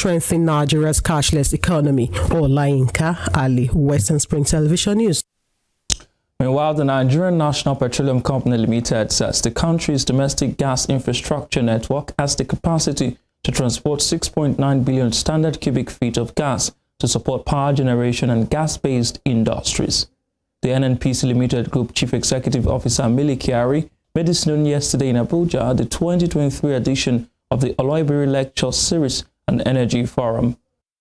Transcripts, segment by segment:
strengthen Nigeria's cashless economy. Olayinka Ali, Western Spring Television News. Meanwhile, the Nigerian National Petroleum Company Limited says the country's domestic gas infrastructure network has the capacity to transport 6.9 billion standard cubic feet of gas to support power generation and gas-based industries. The NNPC Limited Group Chief Executive Officer Mili Kyari made this known yesterday in Abuja at the 2023 edition of the Oloibiri Lecture Series and Energy Forum.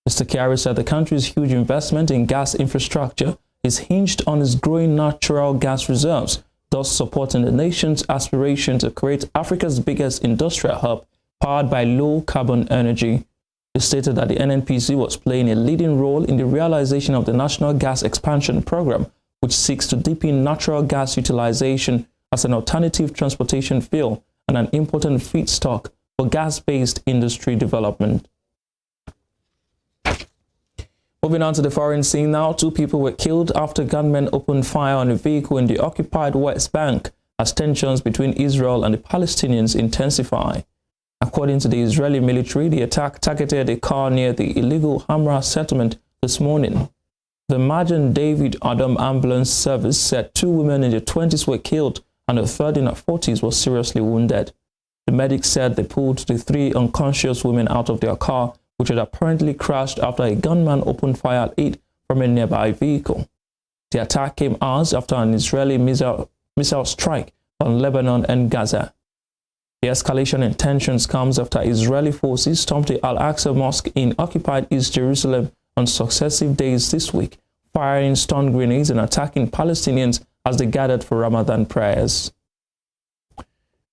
Mr. Kyari said the country's huge investment in gas infrastructure is hinged on its growing natural gas reserves, thus supporting the nation's aspiration to create Africa's biggest industrial hub powered by low-carbon energy. He stated that the NNPC was playing a leading role in the realization of the National Gas Expansion Program, which seeks to deepen natural gas utilization as an alternative transportation fuel and an important feedstock for gas-based industry development. Moving on to the foreign scene now, 2 people were killed after gunmen opened fire on a vehicle in the occupied West Bank as tensions between Israel and the Palestinians intensify. According to the Israeli military, the attack targeted a car near the illegal Hamra settlement this morning. The Magen David Adam Ambulance Service said 2 women in their 20s were killed and a third in her 40s was seriously wounded. The medics said they pulled the 3 unconscious women out of their car, which had apparently crashed after a gunman opened fire at it from a nearby vehicle. The attack came hours after an Israeli missile strike on Lebanon and Gaza. The escalation in tensions comes after Israeli forces stormed the Al-Aqsa Mosque in occupied East Jerusalem on successive days this week, firing stun grenades and attacking Palestinians as they gathered for Ramadan prayers.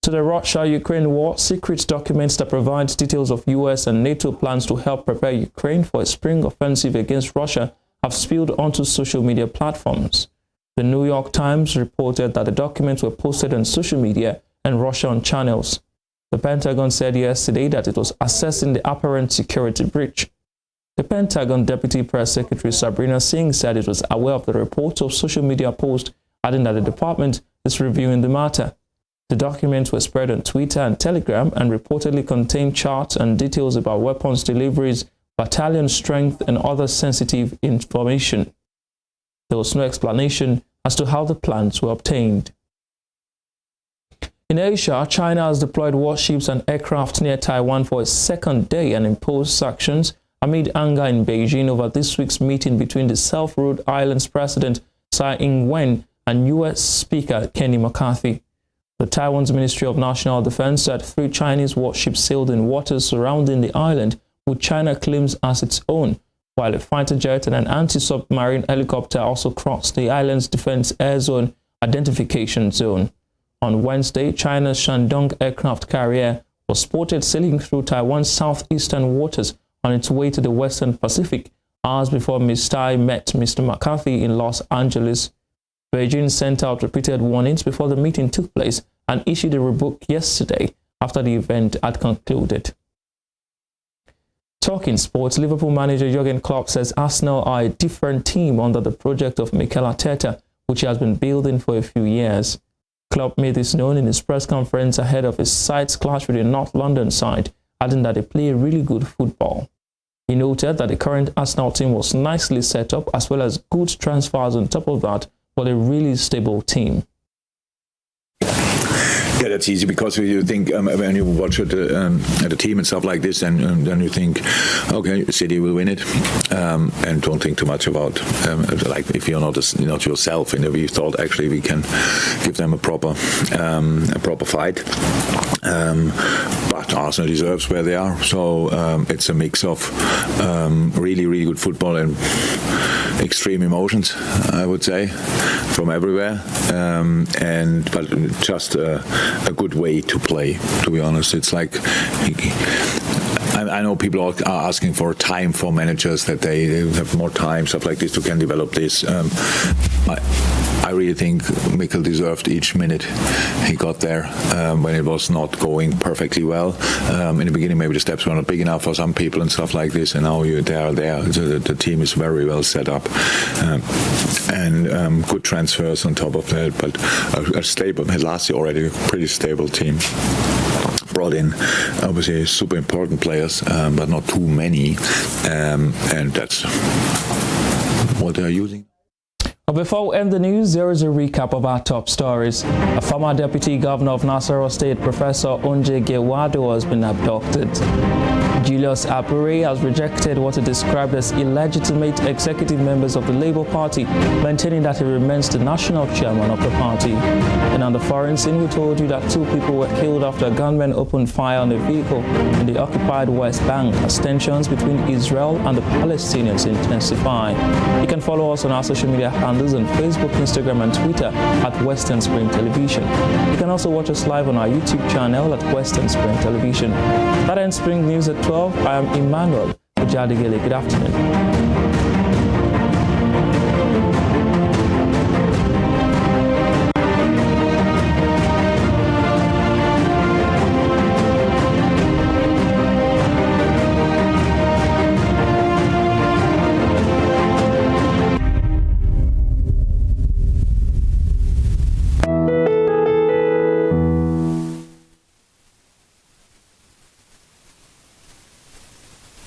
To the Russia-Ukraine war, secret documents that provide details of U.S. and NATO plans to help prepare Ukraine for a spring offensive against Russia have spilled onto social media platforms. The New York Times reported that the documents were posted on social media and Russian channels. The Pentagon said yesterday that it was assessing the apparent security breach. The Pentagon Deputy Press Secretary Sabrina Singh said it was aware of the reports of social media posts, adding that the department is reviewing the matter. The documents were spread on Twitter and Telegram and reportedly contained charts and details about weapons deliveries, battalion strength, and other sensitive information. There was no explanation as to how the plans were obtained. In Asia, China has deployed warships and aircraft near Taiwan for a second day and imposed sanctions amid anger in Beijing over this week's meeting between the self-ruled island's president Tsai Ing-wen and U.S. Speaker Kenny McCarthy. The Taiwan's Ministry of National Defense said 3 Chinese warships sailed in waters surrounding the island, which China claims as its own, while a fighter jet and an anti-submarine helicopter also crossed the island's defense air zone identification zone. On Wednesday, China's Shandong aircraft carrier was spotted sailing through Taiwan's southeastern waters on its way to the Western Pacific, hours before Ms. Tsai met Mr. McCarthy in Los Angeles. Beijing sent out repeated warnings before the meeting took place and issued a rebuke yesterday after the event had concluded. Talking sports, Liverpool manager Jurgen Klopp says Arsenal are a different team under the project of Mikel Arteta, which he has been building for a few years. Klopp made this known in his press conference ahead of his side's clash with the North London side, adding that they play really good football. He noted that the current Arsenal team was nicely set up as well as good transfers on top of that, but a really stable team. Yeah, that's easy because you think when you watch the team and stuff like this, and then you think, okay, City will win it, and don't think too much about like if you're not yourself. And we thought actually we can give them a proper fight. But Arsenal deserves where they are, so it's a mix of really, really good football and extreme emotions, I would say, from everywhere, but just a good way to play, to be honest. It's like I know people are asking for time for managers, that they have more time, stuff like this, to can develop this. I really think Mikel deserved each minute he got there when it was not going perfectly well. In the beginning, maybe the steps were not big enough for some people and stuff like this, and now they are there. The team is very well set up, and good transfers on top of that, but a stable, last year already a pretty stable team. brought in, obviously super important players, but not too many, and that's what they're using. Before we end the news, there is a recap of our top stories. A former deputy governor of Nasarawa State, Professor Onje Gewado, has been abducted. Julius Apure has rejected what he described as illegitimate executive members of the Labour Party, maintaining that he remains the national chairman of the party. And on the foreign scene, we told you that 2 people were killed after a gunman opened fire on a vehicle in the occupied West Bank as tensions between Israel and the Palestinians intensify. You can follow us on our social media handles on Facebook, Instagram, and Twitter at Western Spring Television. You can also watch us live on our YouTube channel at Western Spring Television. That ends Spring News at 12. I am Emmanuel Ojadigele. Good afternoon.